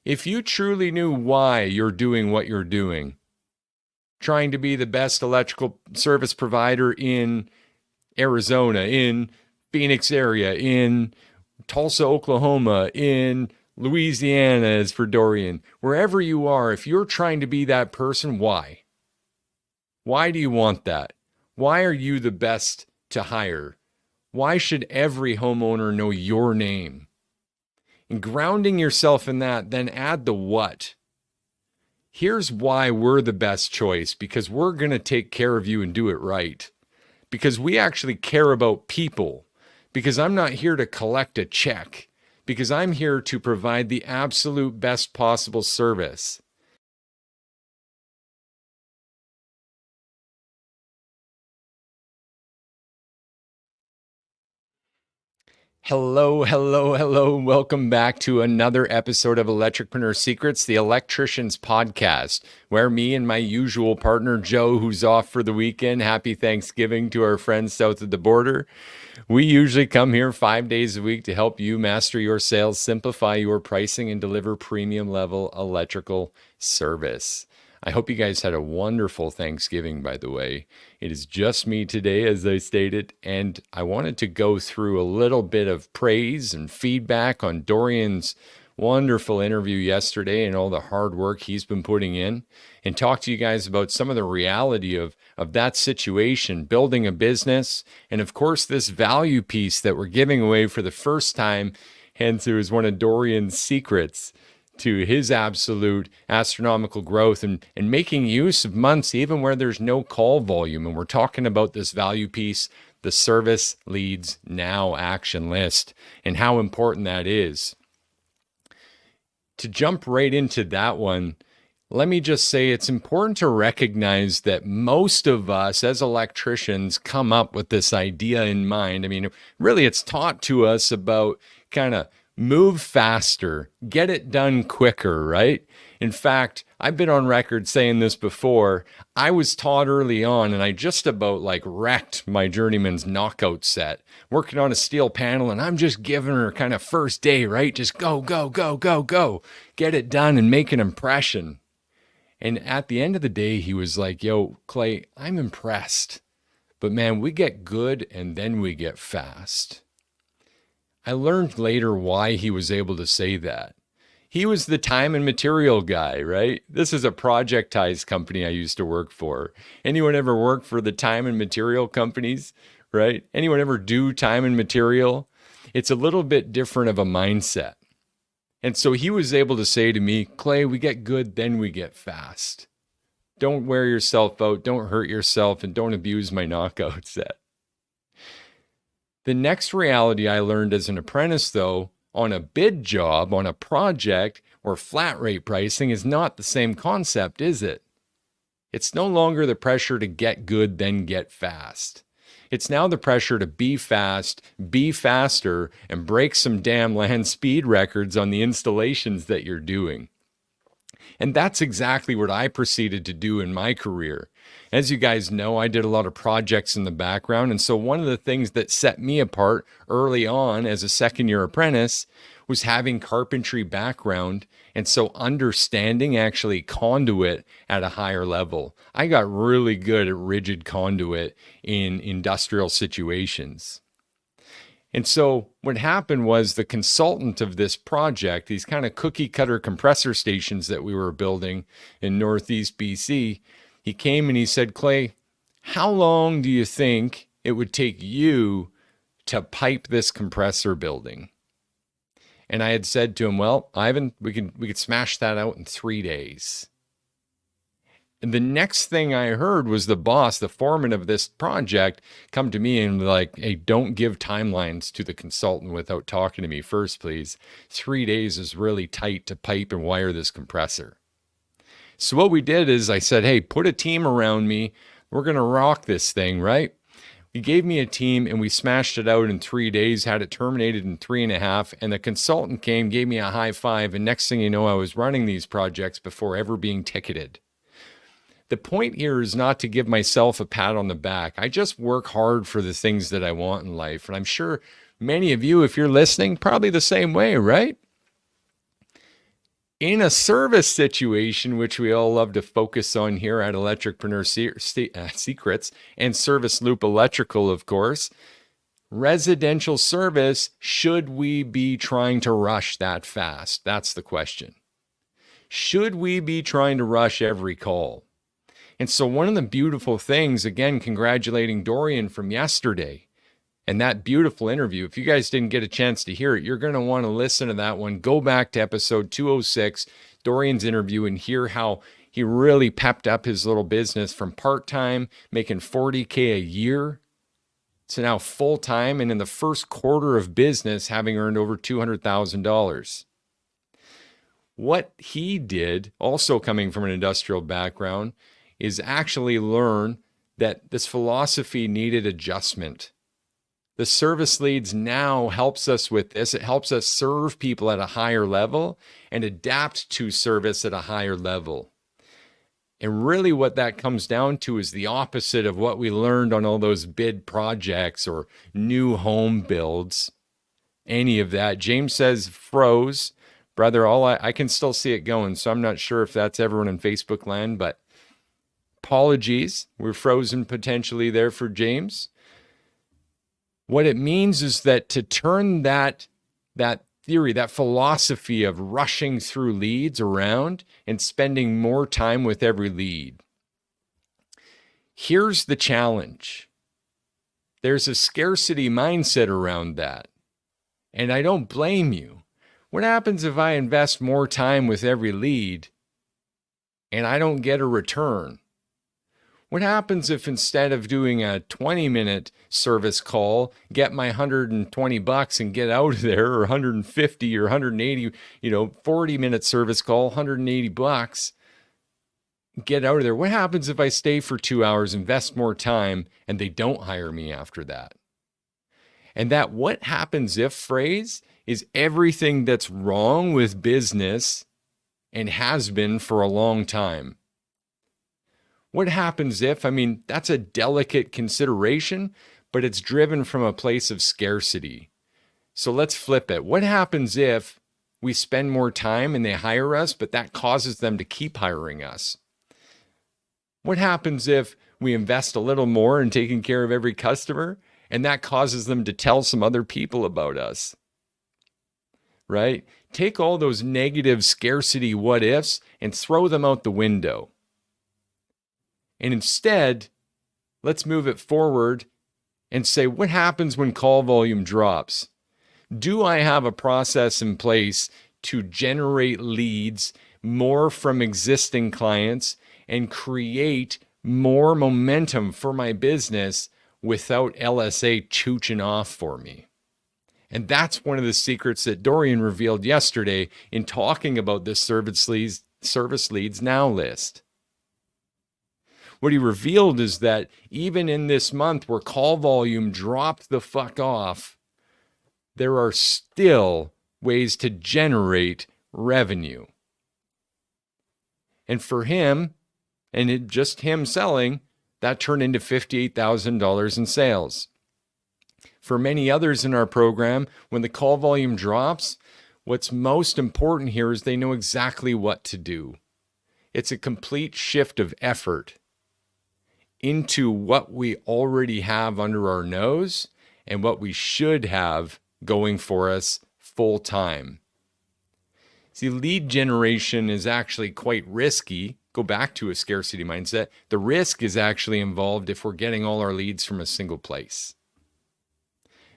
If you truly knew why you're doing what you're doing, trying to be the best electrical service provider in Arizona, in Phoenix area, in Tulsa, Oklahoma, in Louisiana, as for Dorian, wherever you are, if you're trying to be that person, why? Why do you want that? Why are you the best to hire? Why should every homeowner know your name? And grounding yourself in that, then add the what. Here's why we're the best choice, because we're going to take care of you and do it right. Because we actually care about people. Because I'm not here to collect a check. Because I'm here to provide the absolute best possible service. Hello, hello, hello. Welcome back to another episode of Electricpreneur Secrets, the Electricians Podcast, where me and my usual partner, Joe, who's off for the weekend, happy Thanksgiving to our friends south of the border. We usually come here 5 days a week to help you master your sales, simplify your pricing, and deliver premium level electrical service. I hope you guys had a wonderful Thanksgiving, by the way. It is just me today, as I stated, and I wanted to go through a little bit of praise and feedback on Dorian's wonderful interview yesterday and all the hard work he's been putting in, and talk to you guys about some of the reality of that situation, building a business, and of course, this value piece that we're giving away for the first time. Hence, it was one of Dorian's secrets to his absolute astronomical growth and making use of months even where there's no call volume. And we're talking about this value piece, the service leads now action list, and how important that is. To jump right into that one, let me just say it's important to recognize that most of us as electricians come up with this idea in mind. I mean, really, it's taught to us about kind of move faster, get it done quicker, right? In fact, I've been on record saying this before. I was taught early on, and I just about wrecked my journeyman's knockout set, working on a steel panel, and I'm just giving her kind of first day, right? Just go, go, go, go, go, get it done and make an impression. And at the end of the day, he was like, yo, Clay, I'm impressed. But man, we get good and then we get fast. I learned later why he was able to say that. He was the time and material guy, right? This is a projectized company I used to work for. Anyone ever work for the time and material companies, right? Anyone ever do time and material? It's a little bit different of a mindset. And so he was able to say to me, Clay, we get good, then we get fast. Don't wear yourself out, don't hurt yourself, and don't abuse my knockout set. The next reality I learned as an apprentice, though, on a bid job, on a project, or flat rate pricing is not the same concept, is it? It's no longer the pressure to get good, then get fast. It's now the pressure to be fast, be faster, and break some damn land speed records on the installations that you're doing. And that's exactly what I proceeded to do in my career. As you guys know, I did a lot of projects in the background. And so one of the things that set me apart early on as a second-year apprentice was having carpentry background. And so understanding actually conduit at a higher level. I got really good at rigid conduit in industrial situations. And so what happened was the consultant of this project, these kind of cookie cutter compressor stations that we were building in Northeast BC, he came and he said, Clay, how long do you think it would take you to pipe this compressor building? And I had said to him, well, Ivan, we could smash that out in 3 days. And the next thing I heard was the boss, the foreman of this project, come to me and like, hey, don't give timelines to the consultant without talking to me first, please. 3 days is really tight to pipe and wire this compressor. So what we did is I said, hey, put a team around me. We're going to rock this thing, right? He gave me a team and we smashed it out in 3 days, had it terminated in 3.5. And the consultant came, gave me a high five. And next thing you know, I was running these projects before ever being ticketed. The point here is not to give myself a pat on the back. I just work hard for the things that I want in life. And I'm sure many of you, if you're listening, probably the same way, right? In a service situation, which we all love to focus on here at Electricpreneur Secrets and Service Loop Electrical, of course, residential service, should we be trying to rush that fast? That's the question. Should we be trying to rush every call? And so one of the beautiful things, again, congratulating Dorian from yesterday and that beautiful interview. If you guys didn't get a chance to hear it, you're going to want to listen to that one. Go back to episode 206, Dorian's interview, and hear how he really pepped up his little business from part-time, making $40K a year, to now full-time, and in the first quarter of business, having earned over $200,000. What he did, also coming from an industrial background, is actually learn that this philosophy needed adjustment. The service leads now helps us with this. It helps us serve people at a higher level and adapt to service at a higher level. And really what that comes down to is the opposite of what we learned on all those bid projects or new home builds, any of that. James says froze. Brother, I can still see it going, so I'm not sure if that's everyone in Facebook land, but apologies. We're frozen potentially there for James. What it means is that to turn that theory, that philosophy of rushing through leads around and spending more time with every lead. Here's the challenge. There's a scarcity mindset around that. And I don't blame you. What happens if I invest more time with every lead and I don't get a return? What happens if instead of doing a 20-minute service call, get my $120 and get out of there, or 150 or 180, 40-minute service call, $180, get out of there? What happens if I stay for 2 hours, invest more time, and they don't hire me after that? And that what happens if phrase is everything that's wrong with business and has been for a long time. What happens if, that's a delicate consideration, but it's driven from a place of scarcity. So let's flip it. What happens if we spend more time and they hire us, but that causes them to keep hiring us? What happens if we invest a little more in taking care of every customer and that causes them to tell some other people about us? Right? Take all those negative scarcity what ifs and throw them out the window. And instead, let's move it forward and say, what happens when call volume drops? Do I have a process in place to generate leads more from existing clients and create more momentum for my business without LSA chooching off for me? And that's one of the secrets that Dorian revealed yesterday in talking about this service leads now list. What he revealed is that even in this month where call volume dropped the fuck off, there are still ways to generate revenue. And for him, just him selling, that turned into $58,000 in sales. For many others in our program, when the call volume drops, what's most important here is they know exactly what to do. It's a complete shift of effort into what we already have under our nose and what we should have going for us full time. See, lead generation is actually quite risky. Go back to a scarcity mindset. The risk is actually involved if we're getting all our leads from a single place.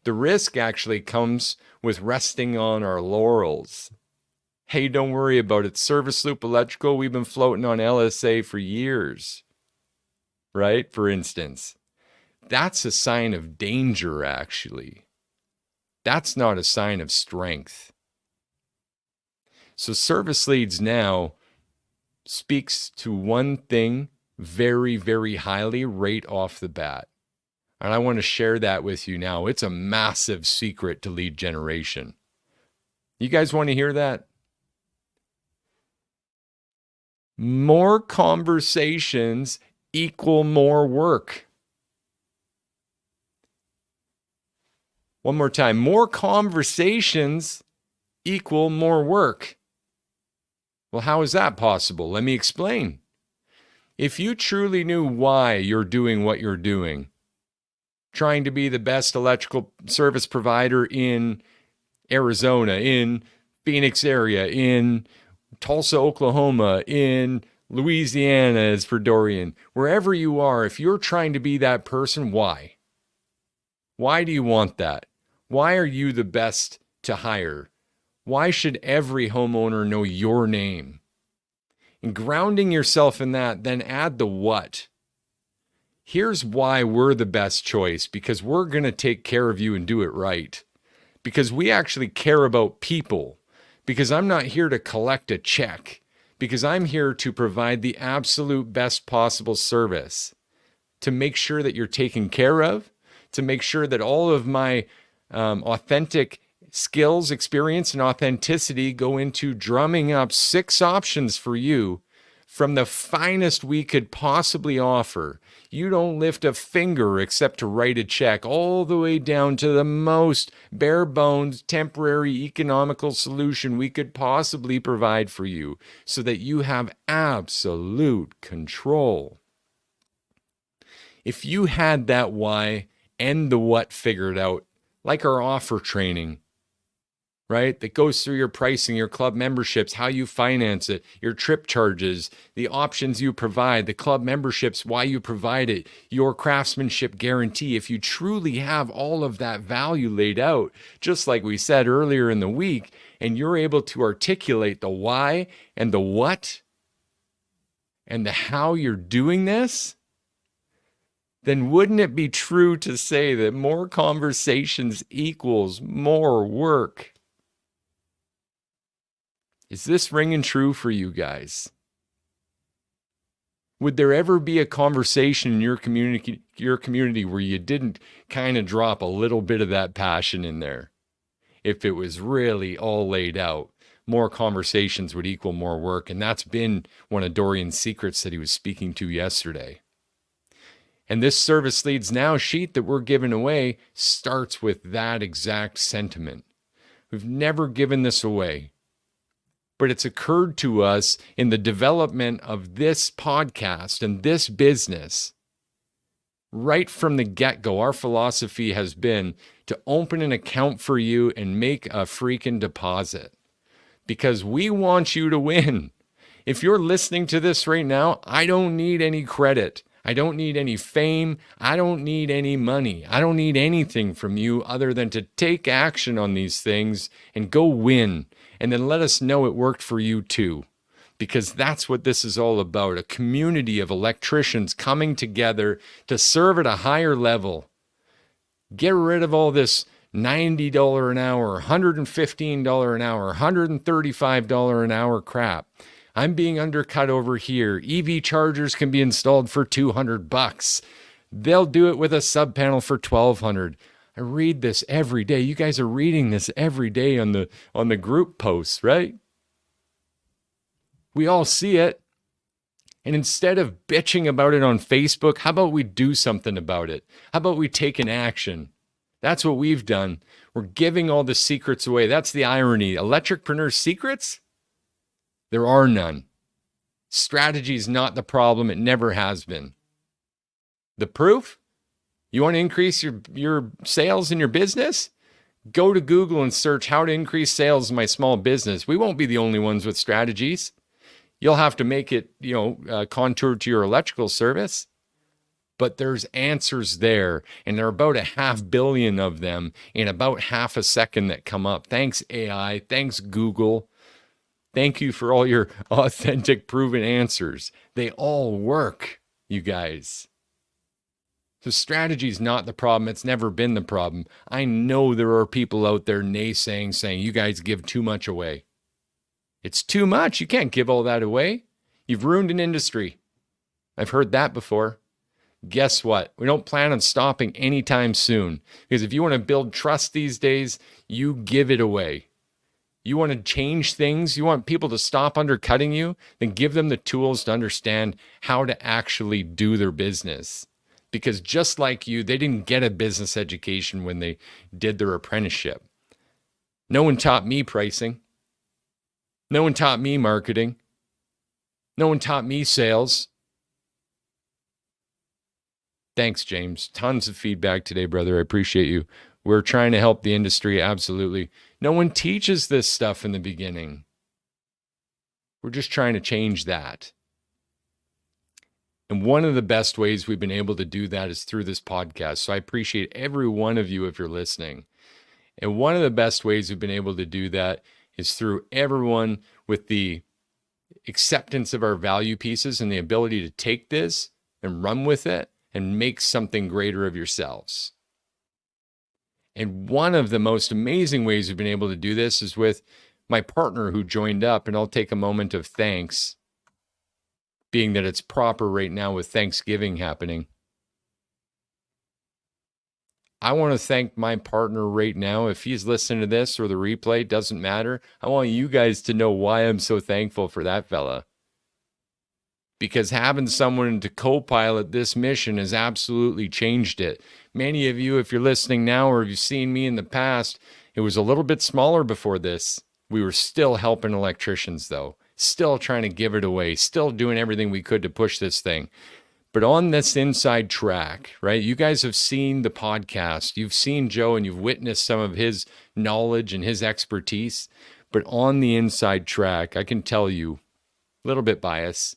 The risk actually comes with resting on our laurels. Hey, don't worry about it. Service Loop Electrical, we've been floating on LSA for years. Right? For instance, that's a sign of danger, actually. That's not a sign of strength. So service leads now speaks to one thing very, very highly right off the bat. And I want to share that with you now. It's a massive secret to lead generation. You guys want to hear that? More conversations equal more work. One more time. More conversations equal more work. Well, how is that possible? Let me explain. If you truly knew why you're doing what you're doing, trying to be the best electrical service provider in Arizona, in Phoenix area, in Tulsa, Oklahoma, in Louisiana, as for Dorian, wherever you are, if you're trying to be that person, why? Why do you want that? Why are you the best to hire? Why should every homeowner know your name? And grounding yourself in that, then add the what. Here's why we're the best choice, because we're going to take care of you and do it right. Because we actually care about people. Because I'm not here to collect a check. Because I'm here to provide the absolute best possible service. To make sure that you're taken care of. To make sure that all of my authentic skills, experience, and authenticity go into drumming up 6 options for you from the finest we could possibly offer. You don't lift a finger except to write a check, all the way down to the most bare bones, temporary, economical solution we could possibly provide for you so that you have absolute control. If you had that why and the what figured out, like our offer training, right? That goes through your pricing, your club memberships, how you finance it, your trip charges, the options you provide, the club memberships, why you provide it, your craftsmanship guarantee. If you truly have all of that value laid out, just like we said earlier in the week, and you're able to articulate the why and the what and the how you're doing this, then wouldn't it be true to say that more conversations equals more work? Is this ringing true for you guys? Would there ever be a conversation in your community where you didn't kind of drop a little bit of that passion in there? If it was really all laid out, more conversations would equal more work. And that's been one of Dorian's secrets that he was speaking to yesterday. And this Service Leads Now sheet that we're giving away starts with that exact sentiment. We've never given this away, but it's occurred to us in the development of this podcast and this business. Right from the get-go, our philosophy has been to open an account for you and make a freaking deposit, because we want you to win. If you're listening to this right now, I don't need any credit. I don't need any fame. I don't need any money. I don't need anything from you other than to take action on these things and go win. And then let us know it worked for you too. Because that's what this is all about. A community of electricians coming together to serve at a higher level. Get rid of all this $90 an hour, $115 an hour, $135 an hour crap. I'm being undercut over here. EV chargers can be installed for $200. They'll do it with a sub panel for $1,200. I read this every day. You guys are reading this every day on the group posts, right? We all see it. And instead of bitching about it on Facebook, how about we do something about it? How about we take an action? That's what we've done. We're giving all the secrets away. That's the irony. Electricpreneur secrets? There are none. Strategy is not the problem. It never has been. The proof? You want to increase your sales in your business? Go to Google and search how to increase sales in my small business. We won't be the only ones with strategies. You'll have to make it, contoured to your electrical service. But there's answers there, and there are about 500 million of them in about half a second that come up. Thanks, AI. Thanks, Google. Thank you for all your authentic, proven answers. They all work, you guys. So strategy is not the problem. It's never been the problem. I know there are people out there naysaying, saying you guys give too much away. It's too much. You can't give all that away. You've ruined an industry. I've heard that before. Guess what? We don't plan on stopping anytime soon. Because if you want to build trust these days, you give it away. You want to change things? You want people to stop undercutting you? Then give them the tools to understand how to actually do their business. Because just like you, they didn't get a business education when they did their apprenticeship. No one taught me pricing. No one taught me marketing. No one taught me sales. Thanks, James. Tons of feedback today, brother. I appreciate you. We're trying to help the industry. Absolutely. No one teaches this stuff in the beginning. We're just trying to change that. And one of the best ways we've been able to do that is through this podcast. So I appreciate every one of you if you're listening. And one of the best ways we've been able to do that is through everyone with the acceptance of our value pieces and the ability to take this and run with it and make something greater of yourselves. And one of the most amazing ways we've been able to do this is with my partner who joined up. And I'll take a moment of thanks, being that it's proper right now with Thanksgiving happening. I want to thank my partner right now. If he's listening to this or the replay, doesn't matter. I want you guys to know why I'm so thankful for that fella. Because having someone to co-pilot this mission has absolutely changed it. Many of you, if you're listening now or if you've seen me in the past, it was a little bit smaller before this. We were still helping electricians though, still trying to give it away, still doing everything we could to push this thing. But on this inside track, right? You guys have seen the podcast. You've seen Joe and you've witnessed some of his knowledge and his expertise. But on the inside track, I can tell you, a little bit biased,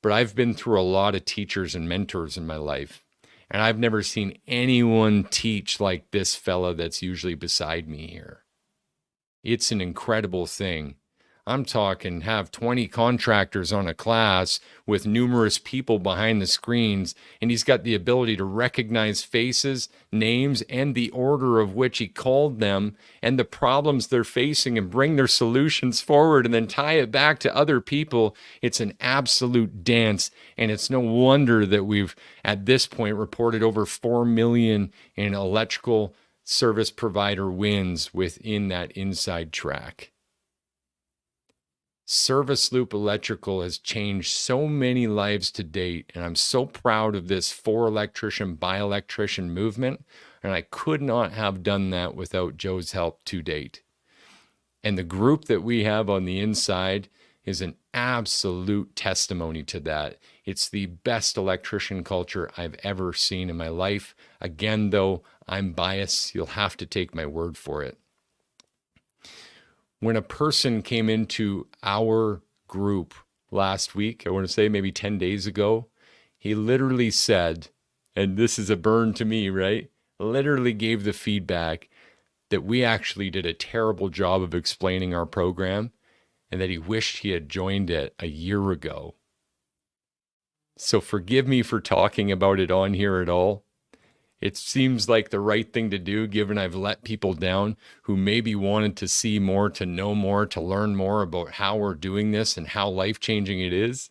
but I've been through a lot of teachers and mentors in my life. And I've never seen anyone teach like this fella that's usually beside me here. It's an incredible thing. I'm talking have 20 contractors on a class with numerous people behind the screens, and he's got the ability to recognize faces, names, and the order of which he called them and the problems they're facing and bring their solutions forward and then tie it back to other people. It's an absolute dance, and it's no wonder that we've, at this point, reported over 4 million in electrical service provider wins within that inside track. Service Loop Electrical has changed so many lives to date, and I'm so proud of this for electrician by electrician movement, and I could not have done that without Joe's help to date. And the group that we have on the inside is an absolute testimony to that. It's the best electrician culture I've ever seen in my life. Again, though, I'm biased. You'll have to take my word for it. When a person came into our group last week, I want to say maybe 10 days ago, he literally said, and this is a burn to me, right? Literally gave the feedback that we actually did a terrible job of explaining our program and that he wished he had joined it a year ago. So forgive me for talking about it on here at all. It seems like the right thing to do, given I've let people down who maybe wanted to see more, to know more, to learn more about how we're doing this and how life-changing it is.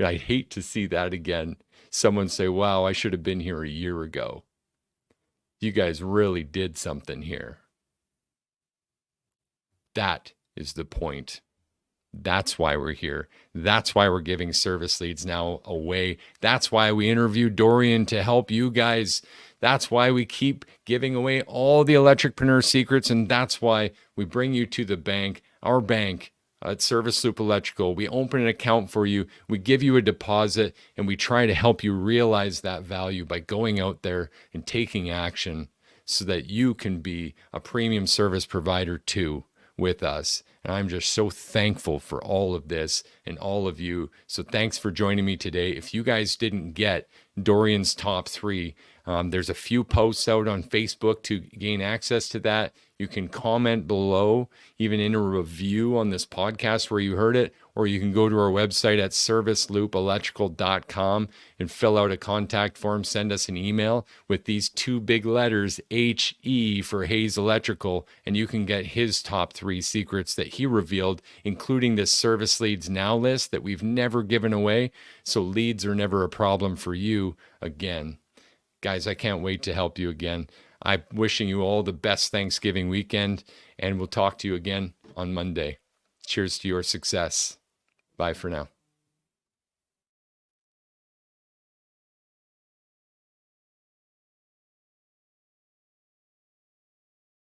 I'd hate to see that again. Someone say, wow, I should have been here a year ago. You guys really did something here. That is the point. That's why we're here. That's why we're giving service leads now away. That's why we interviewed Dorian to help you guys. That's why we keep giving away all the electricpreneur secrets. And that's why we bring you to the bank, our bank at Service Loop Electrical. We open an account for you. We give you a deposit and we try to help you realize that value by going out there and taking action so that you can be a premium service provider too with us. And I'm just so thankful for all of this and all of you. So thanks for joining me today. If you guys didn't get Dorian's top 3, there's a few posts out on Facebook to gain access to that. You can comment below, even in a review on this podcast where you heard it, or you can go to our website at serviceloopelectrical.com and fill out a contact form, send us an email with these 2 big letters, HE for Hayes Electrical, and you can get his top 3 secrets that he revealed, including this service leads now list that we've never given away. So leads are never a problem for you again. Guys, I can't wait to help you again. I'm wishing you all the best Thanksgiving weekend, and we'll talk to you again on Monday. Cheers to your success. Bye for now.